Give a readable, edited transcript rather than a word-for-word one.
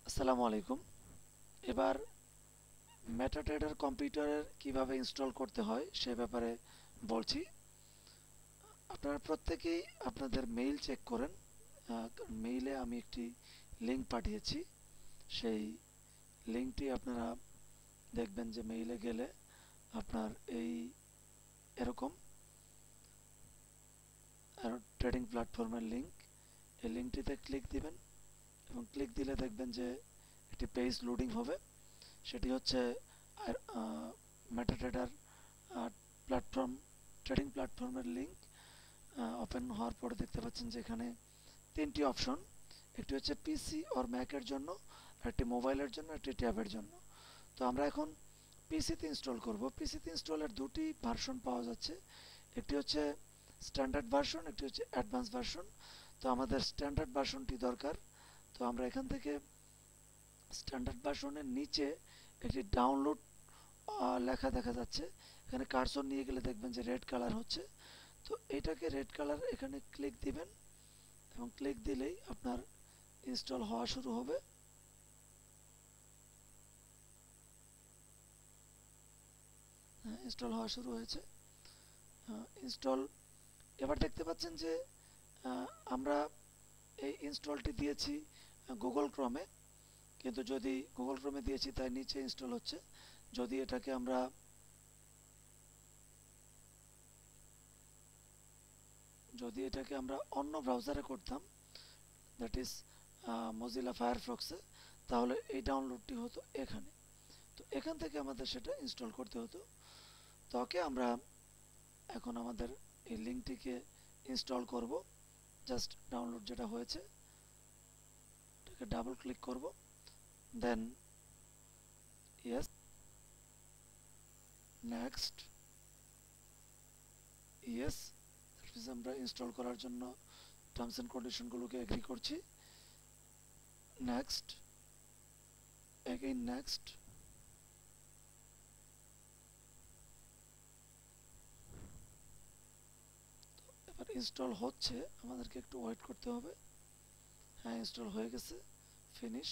আসসালামু আলাইকুম। এবার মেটাট্রেডার কম্পিউটারের কিভাবে ইনস্টল করতে হয় সে ব্যাপারে বলছি। আপনারা প্রত্যেকেই আপনাদের মেইল চেক করেন। মেইলে আমি একটি লিংক পাঠিয়েছি। সেই লিংকটি আপনারা দেখবেন যে মেইলে গেলে আপনার এরকম ট্রেডিং প্ল্যাটফর্মের লিংক, এই লিংকটিতে ক্লিক দিবেন এবং ক্লিক দিলে দেখবেন যে একটি পেজ লোডিং হবে। সেটি হচ্ছে মেটাট্রেডার প্ল্যাটফর্ম, ট্রেডিং প্ল্যাটফর্মের লিঙ্ক। ওপেন হওয়ার পরে দেখতে পাচ্ছেন যে এখানে তিনটি অপশন, একটি হচ্ছে পিসি ওর ম্যাকের জন্য, একটি মোবাইলের জন্য, একটি ট্যাবের জন্য। তো আমরা এখন পিসিতে ইনস্টল করব। পিসিতে ইনস্টলের দুটি ভার্সন পাওয়া যাচ্ছে, একটি হচ্ছে স্ট্যান্ডার্ড ভার্সন, একটি হচ্ছে অ্যাডভান্স ভার্সন। তো আমাদের স্ট্যান্ডার্ড ভার্সনটি দরকার। তো আমরা এখান থেকে স্ট্যান্ডার্ড ভার্সনের নিচে একটি ডাউনলোড লেখা দেখা যাচ্ছে। এখানে কার্সর নিয়ে গেলে দেখবেন যে রেড কালার হচ্ছে। তো এটাকে রেড কালার এখানে ক্লিক দিবেন এবং ক্লিক দিলেই আপনার ইনস্টল হওয়া শুরু হবে। ইনস্টল হওয়া শুরু হয়েছে। ইনস্টল এবার দেখতে পাচ্ছেন যে আমরা এই ইনস্টলটি দিয়েছি গুগল ক্রমে, কিন্তু যদি গুগল ক্রমে দিয়েছি তাই নিচে ইনস্টল হচ্ছে। যদি এটাকে আমরা অন্য ব্রাউজারে করতাম, দ্যাট ইজ মজিলা ফায়ারফক্সে, তাহলে এই ডাউনলোডটি হতো এখানে। তো এখান থেকে আমাদের সেটা ইনস্টল করতে হতো। তো ওকে, আমরা এখন আমাদের এই লিঙ্কটিকে ইনস্টল করব। জাস্ট ডাউনলোড যেটা হয়েছে এটাকে ডাবল ক্লিক করব, দেন ইয়েস, নেক্সট, ইয়েস। আমরা ইনস্টল করার জন্য টার্মস অ্যান্ড কন্ডিশনগুলোকে এগ্রি করছি। Next, again next. এবার ইনস্টল হচ্ছে, আমাদেরকে একটু ওয়েট করতে হবে। হ্যাঁ, ইনস্টল হয়ে গেছে, ফিনিশ।